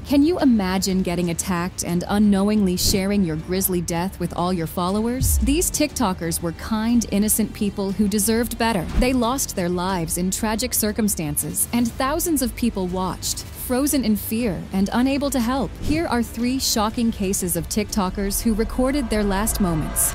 Can you imagine getting attacked and unknowingly sharing your grisly death with all your followers? These TikTokers were kind, innocent people who deserved better. They lost their lives in tragic circumstances, and thousands of people watched, frozen in fear and unable to help. Here are 3 shocking cases of TikTokers who recorded their last moments.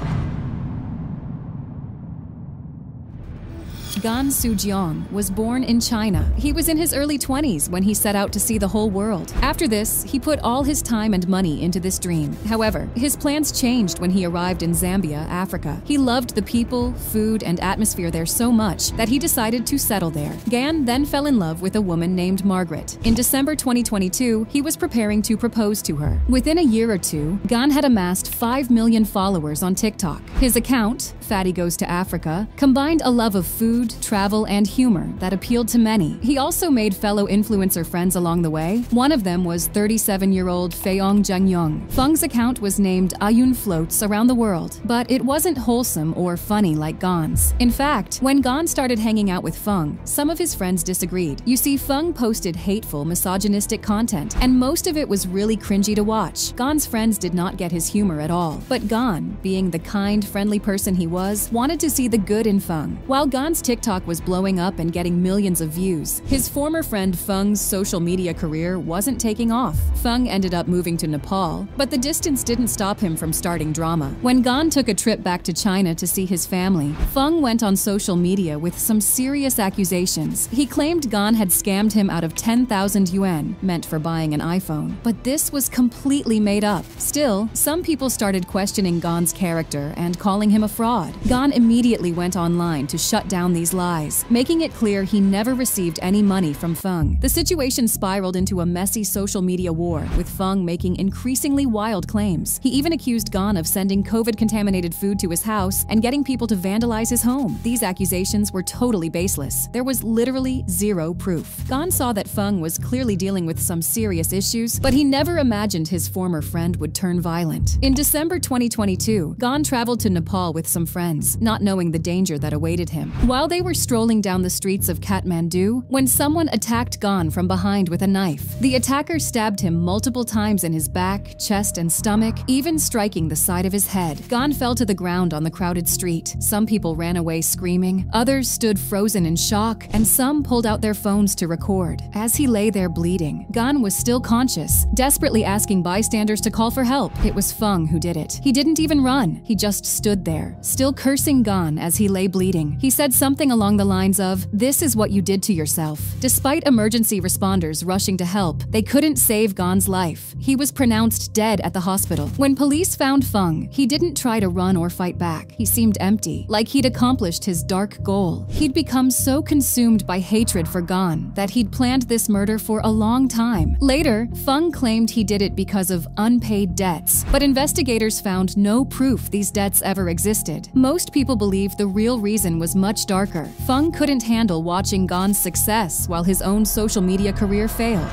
Gan Sujiong was born in China. He was in his early 20s when he set out to see the whole world. After this, he put all his time and money into this dream. However, his plans changed when he arrived in Zambia, Africa. He loved the people, food, and atmosphere there so much that he decided to settle there. Gan then fell in love with a woman named Margaret. In December 2022, he was preparing to propose to her. Within a year or two, Gan had amassed 5 million followers on TikTok. His account, Fatty Goes to Africa, combined a love of food, travel, and humor that appealed to many. He also made fellow influencer friends along the way. One of them was 37-year-old Feiyong Zhengyong. Feng's account was named Ayun Floats Around the World, but it wasn't wholesome or funny like Gan's. In fact, when Gan started hanging out with Feng, some of his friends disagreed. You see, Feng posted hateful, misogynistic content, and most of it was really cringy to watch. Gan's friends did not get his humor at all. But Gan, being the kind, friendly person he was, wanted to see the good in Feng. While Gan's TikTok was blowing up and getting millions of views, his former friend Feng's social media career wasn't taking off. Feng ended up moving to Nepal, but the distance didn't stop him from starting drama. When Gan took a trip back to China to see his family, Feng went on social media with some serious accusations. He claimed Gan had scammed him out of 10,000 yuan, meant for buying an iPhone. But this was completely made up. Still, some people started questioning Gan's character and calling him a fraud. Gan immediately went online to shut down these lies, making it clear he never received any money from Feng. The situation spiraled into a messy social media war, with Feng making increasingly wild claims. He even accused Gan of sending COVID-contaminated food to his house and getting people to vandalize his home. These accusations were totally baseless. There was literally zero proof. Gan saw that Feng was clearly dealing with some serious issues, but he never imagined his former friend would turn violent. In December 2022, Gan traveled to Nepal with some friends, not knowing the danger that awaited him. While they were strolling down the streets of Kathmandu, when someone attacked Gan from behind with a knife. The attacker stabbed him multiple times in his back, chest, and stomach, even striking the side of his head. Gan fell to the ground on the crowded street. Some people ran away screaming, others stood frozen in shock, and some pulled out their phones to record. As he lay there bleeding, Gan was still conscious, desperately asking bystanders to call for help. It was Feng who did it. He didn't even run. He just stood there, still cursing Gan as he lay bleeding. He said something along the lines of, "This is what you did to yourself." Despite emergency responders rushing to help, they couldn't save Gan's life. He was pronounced dead at the hospital. When police found Feng, he didn't try to run or fight back. He seemed empty, like he'd accomplished his dark goal. He'd become so consumed by hatred for Gan that he'd planned this murder for a long time. Later, Feng claimed he did it because of unpaid debts, but investigators found no proof these debts ever existed. Most people believe the real reason was much darker. Feng couldn't handle watching Gan's success while his own social media career failed.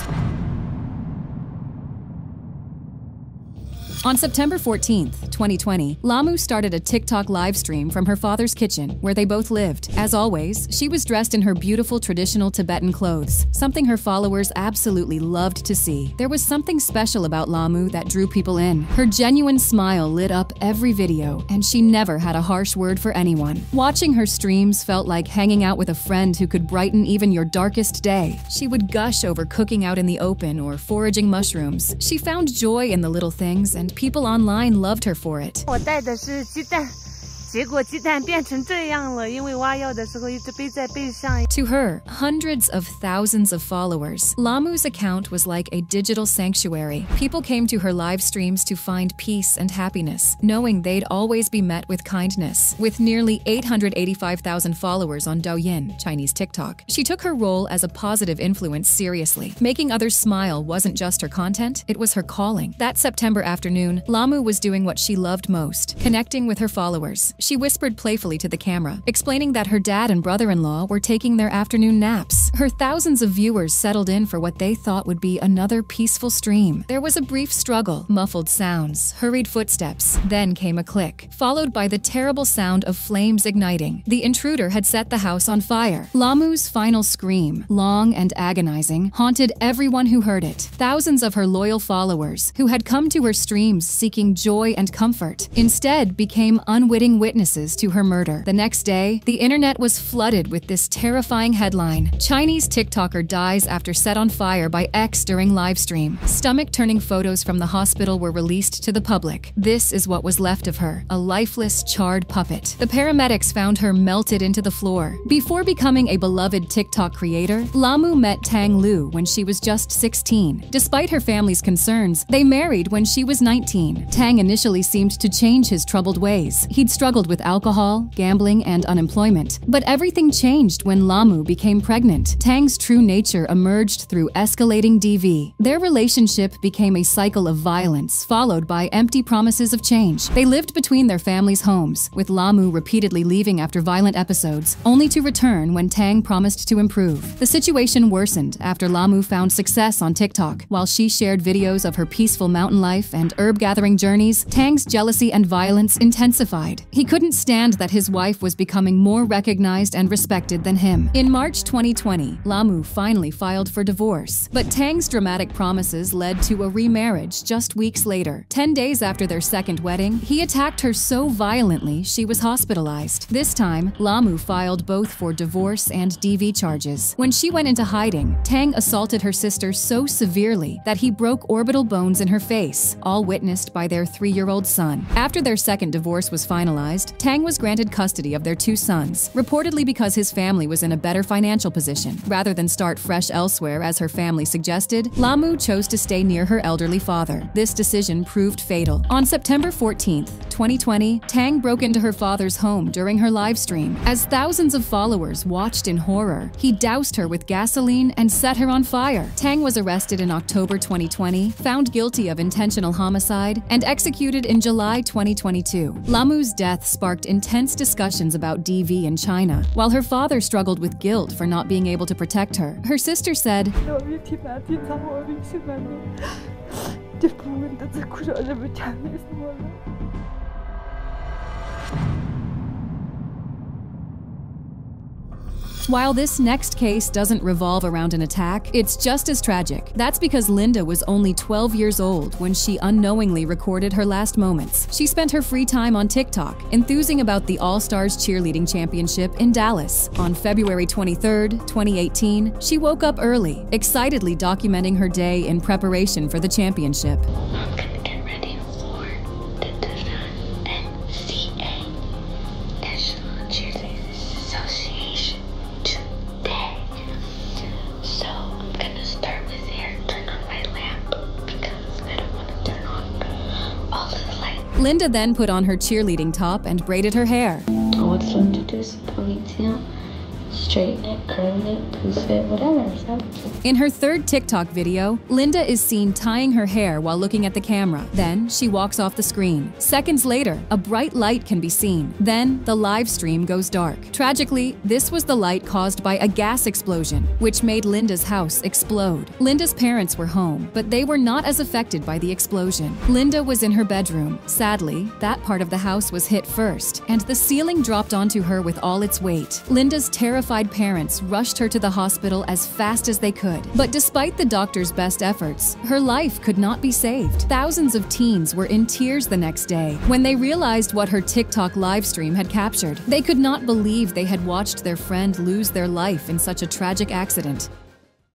On September 14th, 2020, Lamu started a TikTok live stream from her father's kitchen, where they both lived. As always, she was dressed in her beautiful traditional Tibetan clothes, something her followers absolutely loved to see. There was something special about Lamu that drew people in. Her genuine smile lit up every video, and she never had a harsh word for anyone. Watching her streams felt like hanging out with a friend who could brighten even your darkest day. She would gush over cooking out in the open or foraging mushrooms. She found joy in the little things, and people online loved her for it. 我带的是鸡蛋，结果鸡蛋变成这样了，因为挖药的时候一直背在背上。 To her, hundreds of thousands of followers, Lamu's account was like a digital sanctuary. People came to her live streams to find peace and happiness, knowing they'd always be met with kindness. With nearly 885,000 followers on Douyin, Chinese TikTok, she took her role as a positive influence seriously. Making others smile wasn't just her content, it was her calling. That September afternoon, Lamu was doing what she loved most, connecting with her followers. She whispered playfully to the camera, explaining that her dad and brother-in-law were taking their afternoon naps. Her thousands of viewers settled in for what they thought would be another peaceful stream. There was a brief struggle, muffled sounds, hurried footsteps. Then came a click, followed by the terrible sound of flames igniting. The intruder had set the house on fire. Lamu's final scream, long and agonizing, haunted everyone who heard it. Thousands of her loyal followers, who had come to her streams seeking joy and comfort, instead became unwitting witnesses to her murder. The next day, the internet was flooded with this terrifying headline: Chinese TikToker dies after set on fire by ex during livestream. Stomach-turning photos from the hospital were released to the public. This is what was left of her, a lifeless, charred puppet. The paramedics found her melted into the floor. Before becoming a beloved TikTok creator, Lamu met Tang Lu when she was just 16. Despite her family's concerns, they married when she was 19. Tang initially seemed to change his troubled ways. He'd struggled with alcohol, gambling, and unemployment. But everything changed when Lamu became pregnant. Tang's true nature emerged through escalating DV. Their relationship became a cycle of violence, followed by empty promises of change. They lived between their families' homes, with Lamu repeatedly leaving after violent episodes, only to return when Tang promised to improve. The situation worsened after Lamu found success on TikTok. While she shared videos of her peaceful mountain life and herb-gathering journeys, Tang's jealousy and violence intensified. He couldn't stand that his wife was becoming more recognized and respected than him. In March 2020, Lamu finally filed for divorce, but Tang's dramatic promises led to a remarriage just weeks later. 10 days after their second wedding, he attacked her so violently she was hospitalized. This time, Lamu filed both for divorce and DV charges. When she went into hiding, Tang assaulted her sister so severely that he broke orbital bones in her face, all witnessed by their 3-year-old son. After their second divorce was finalized, Tang was granted custody of their 2 sons, reportedly because his family was in a better financial position. Rather than start fresh elsewhere as her family suggested, Lamu chose to stay near her elderly father. This decision proved fatal. On September 14th, 2020, Tang broke into her father's home during her live stream. As thousands of followers watched in horror, he doused her with gasoline and set her on fire. Tang was arrested in October 2020, found guilty of intentional homicide, and executed in July 2022. Lamu's death sparked intense discussions about DV in China. While her father struggled with guilt for not being able to protect her, her sister said, while this next case doesn't revolve around an attack, it's just as tragic. That's because Linda was only 12 years old when she unknowingly recorded her last moments. She spent her free time on TikTok, enthusing about the All-Stars Cheerleading Championship in Dallas. On February 23, 2018, she woke up early, excitedly documenting her day in preparation for the championship. I'm gonna get ready for the NCA, National Cheerleading Association. So I'm gonna start with here, turn on my lamp because I don't want to turn on all of the lights. Linda then put on her cheerleading top and braided her hair. I want someone to do some ponytail, straighten it, curl it, poof it, whatever. So. In her third TikTok video, Linda is seen tying her hair while looking at the camera. Then she walks off the screen. Seconds later, a bright light can be seen. Then the live stream goes dark. Tragically, this was the light caused by a gas explosion, which made Linda's house explode. Linda's parents were home, but they were not as affected by the explosion. Linda was in her bedroom. Sadly, that part of the house was hit first, and the ceiling dropped onto her with all its weight. Linda's terrified parents rushed her to the hospital as fast as they could. But despite the doctor's best efforts, her life could not be saved. Thousands of teens were in tears the next day when they realized what her TikTok live stream had captured. They could not believe they had watched their friend lose their life in such a tragic accident.